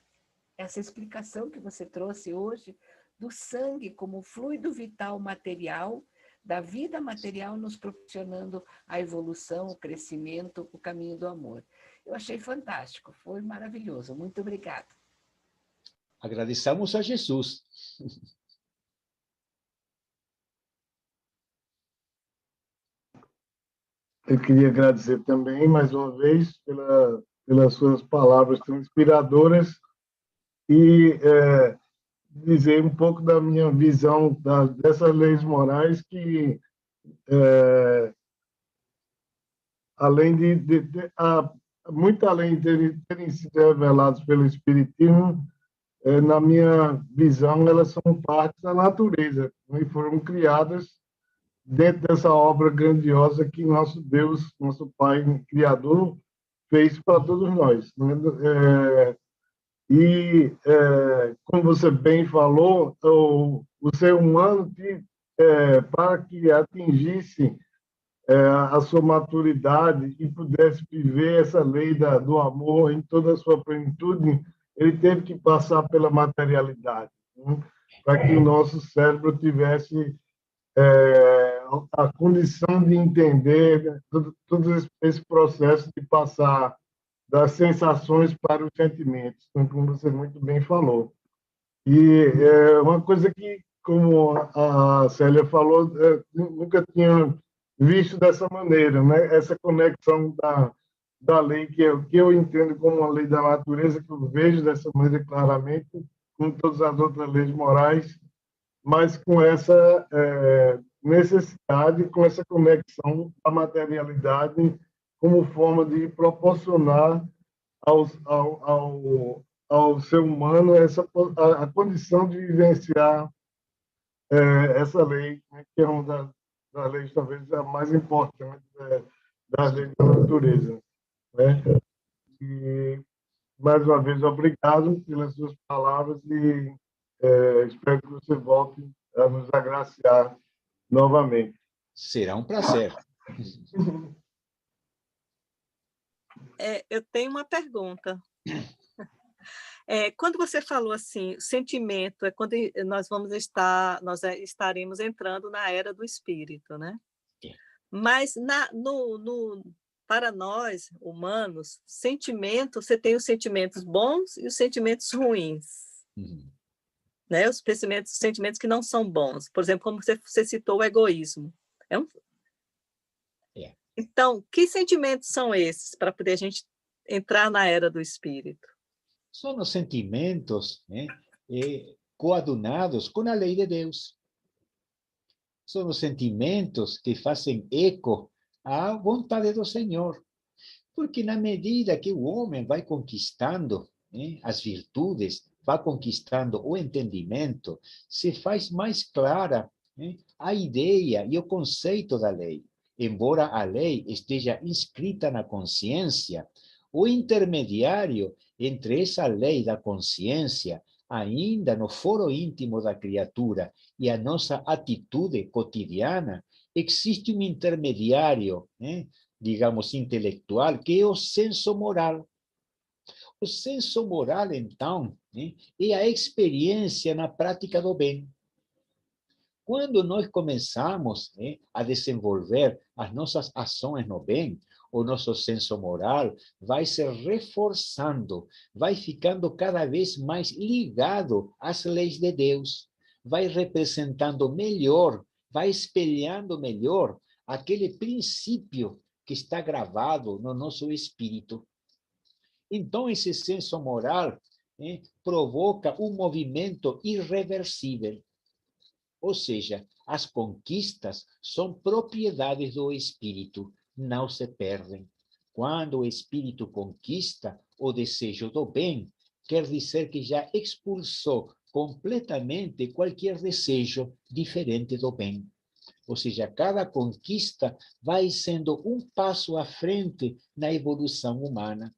essa explicação que você trouxe hoje, do sangue como fluido vital material, da vida material nos proporcionando a evolução, o crescimento, o caminho do amor. Eu achei fantástico, foi maravilhoso. Muito obrigada. Agradeçamos a Jesus. Eu queria agradecer também, mais uma vez, pelas suas palavras tão inspiradoras e dizer um pouco da minha visão dessas leis morais que, além muito além de terem sido revelados pelo Espiritismo, na minha visão, elas são parte da natureza, né, e foram criadas dentro dessa obra grandiosa que nosso Deus, nosso Pai Criador, fez para todos nós, né? Como você bem falou, o ser humano, para que atingisse a sua maturidade e pudesse viver essa lei do amor em toda a sua plenitude, ele teve que passar pela materialidade, né? Para que o nosso cérebro tivesse a condição de entender todo esse processo de passar das sensações para os sentimentos, como você muito bem falou. E uma coisa que, como a Célia falou, nunca tinha visto dessa maneira, né? Essa conexão da lei que eu entendo como uma lei da natureza, que eu vejo dessa maneira claramente, com todas as outras leis morais, mas com essa necessidade, com essa conexão da materialidade como forma de proporcionar ao ser humano a condição de vivenciar essa lei, né, que é uma das leis, talvez, a mais importante das leis da natureza, né? E, mais uma vez, obrigado pelas suas palavras e espero que você volte a nos agraciar novamente. Será um prazer. Eu tenho uma pergunta. Quando você falou assim, sentimento é quando nós estaremos entrando na era do espírito, né? Mas para nós humanos, sentimento, você tem os sentimentos bons e os sentimentos ruins. Né? Os sentimentos que não são bons. Por exemplo, como você citou o egoísmo. Então, que sentimentos são esses para poder a gente entrar na era do espírito? São os sentimentos coadunados com a lei de Deus. São os sentimentos que fazem eco à vontade do Senhor. Porque na medida que o homem vai conquistando as virtudes, vai conquistando o entendimento, se faz mais clara a ideia e o conceito da lei. Embora a lei esteja inscrita na consciência, o intermediário entre essa lei da consciência, ainda no foro íntimo da criatura e a nossa atitude cotidiana, existe um intermediário, né, digamos, intelectual, que é o senso moral. O senso moral, então, né, é a experiência na prática do bem. Quando nós começamos, né, a desenvolver as nossas ações no bem, o nosso senso moral vai se reforçando, vai ficando cada vez mais ligado às leis de Deus, vai representando melhor, vai espelhando melhor aquele princípio que está gravado no nosso espírito. Então, esse senso moral, né, provoca um movimento irreversível. Ou seja, as conquistas são propriedades do espírito, não se perdem. Quando o espírito conquista o desejo do bem, quer dizer que já expulsou completamente qualquer desejo diferente do bem. Ou seja, cada conquista vai sendo um passo à frente na evolução humana.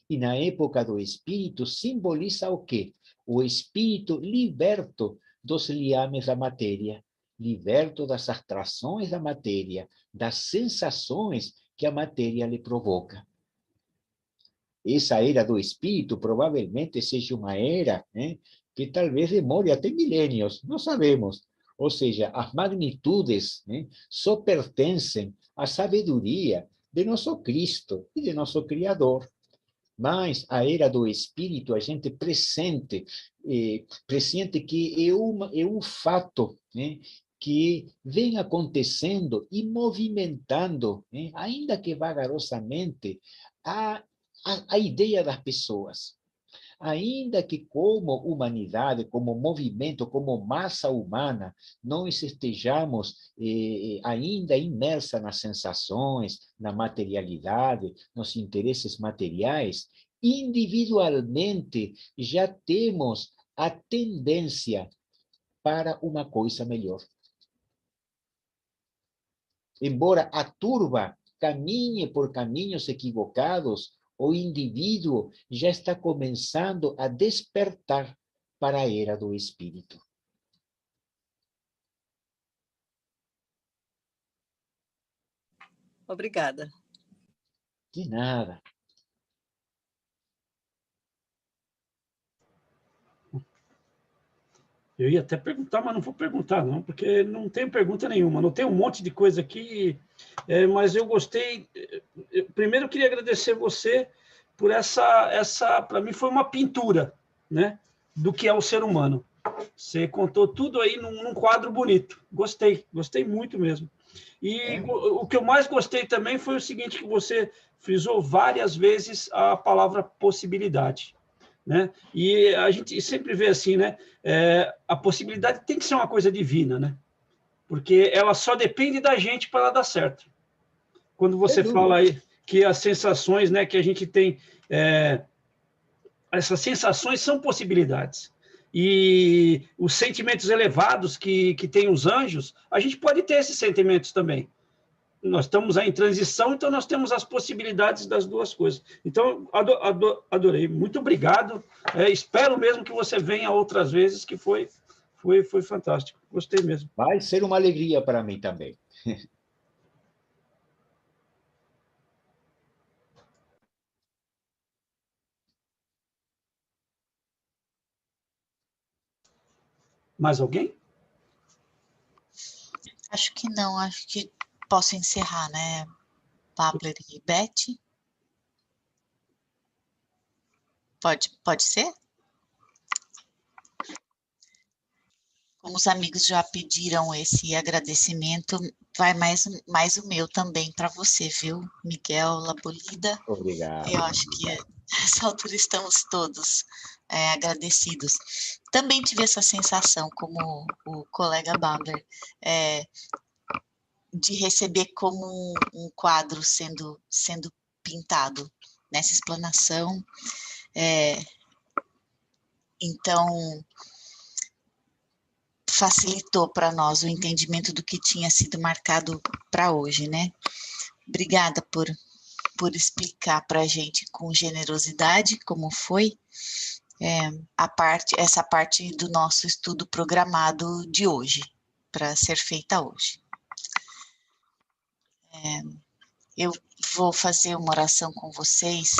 E na época do espírito simboliza o quê? O espírito liberto dos liames da matéria, liberto das atrações da matéria, das sensações que a matéria lhe provoca. Essa era do espírito provavelmente seja uma era, né, que talvez demore até milênios, não sabemos. Ou seja, as magnitudes, né, só pertencem à sabedoria de nosso Cristo e de nosso Criador. Mas a era do espírito, a gente pressente que é um fato, né, que vem acontecendo e movimentando, né, ainda que vagarosamente, a ideia das pessoas. Ainda que como humanidade, como movimento, como massa humana, nós estejamos ainda imersa nas sensações, na materialidade, nos interesses materiais, individualmente já temos a tendência para uma coisa melhor. Embora a turba caminhe por caminhos equivocados, o indivíduo já está começando a despertar para a era do espírito. Obrigada. De nada. Eu ia até perguntar, mas não vou perguntar, não, porque não tem pergunta nenhuma. Não tem um monte de coisa aqui, mas eu gostei. Primeiro, eu queria agradecer você por essa para mim, foi uma pintura, né, do que é o ser humano. Você contou tudo aí num quadro bonito. Gostei muito mesmo. E o que eu mais gostei também foi o seguinte, que você frisou várias vezes a palavra possibilidade. Né? E a gente sempre vê assim, né? A possibilidade tem que ser uma coisa divina, né? Porque ela só depende da gente para ela dar certo. Quando você fala aí que as sensações, né, que a gente tem, essas sensações são possibilidades. E os sentimentos elevados que tem os anjos, a gente pode ter esses sentimentos também. Nós estamos aí em transição, então nós temos as possibilidades das duas coisas. Então, adorei. Muito obrigado. Espero mesmo que você venha outras vezes, que foi fantástico. Gostei mesmo. Vai ser uma alegria para mim também. Mais alguém? Acho que não, acho que posso encerrar, né, Babler e Beth? Pode ser? Como os amigos já pediram esse agradecimento, vai mais o meu também para você, viu, Miguel Labolida? Obrigado. Eu acho que nessa altura estamos todos agradecidos. Também tive essa sensação, como o colega Babler, de receber como um quadro sendo pintado nessa explanação. Então, facilitou para nós o entendimento do que tinha sido marcado para hoje, né? Obrigada por explicar para a gente com generosidade como foi, essa parte do nosso estudo programado de hoje, para ser feita hoje. Eu vou fazer uma oração com vocês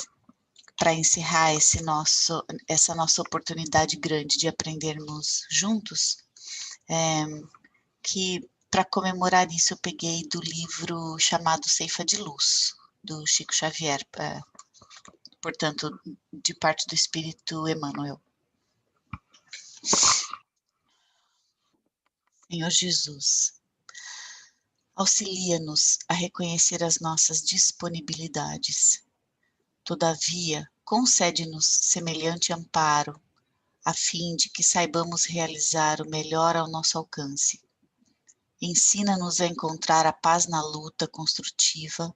para encerrar essa nossa oportunidade grande de aprendermos juntos, que para comemorar isso eu peguei do livro chamado Ceifa de Luz, do Chico Xavier, portanto, de parte do Espírito Emmanuel. Senhor Jesus, auxilia-nos a reconhecer as nossas disponibilidades. Todavia, concede-nos semelhante amparo, a fim de que saibamos realizar o melhor ao nosso alcance. Ensina-nos a encontrar a paz na luta construtiva,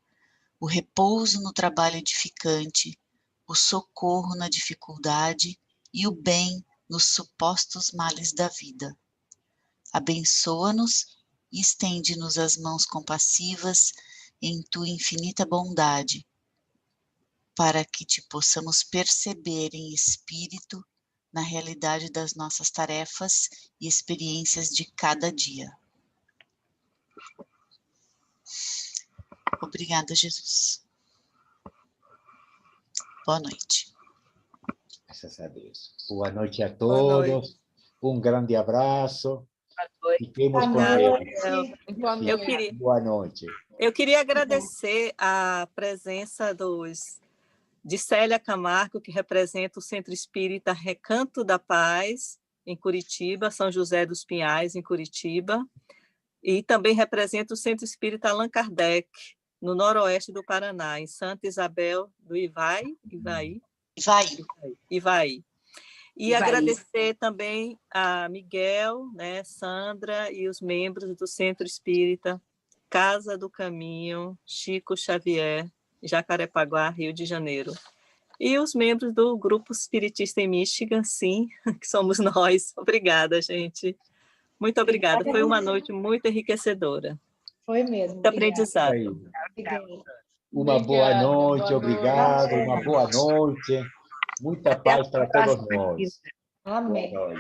o repouso no trabalho edificante, o socorro na dificuldade e o bem nos supostos males da vida. Abençoa-nos e estende-nos as mãos compassivas em tua infinita bondade, para que te possamos perceber em espírito na realidade das nossas tarefas e experiências de cada dia. Obrigada, Jesus. Boa noite. Graças a Deus. Boa noite a Boa todos. noite. Um grande abraço. Boa Fiquemos com noite. Deus. Boa noite. Eu queria agradecer a presença de Célia Camargo, que representa o Centro Espírita Recanto da Paz, em Curitiba, São José dos Pinhais, em Curitiba, e também representa o Centro Espírita Allan Kardec, no noroeste do Paraná, em Santa Isabel do Ivaí. E agradecer também a Miguel, né, Sandra e os membros do Centro Espírita Casa do Caminho, Chico Xavier, Jacarepaguá, Rio de Janeiro. E os membros do Grupo Espiritista em Michigan, sim, que somos nós. Obrigada, gente. Muito obrigada. Foi uma noite muito enriquecedora. Foi mesmo. Muito aprendizado. Uma boa noite, obrigado. Uma boa noite. Muita paz para todos nós. Amém. Boa noite.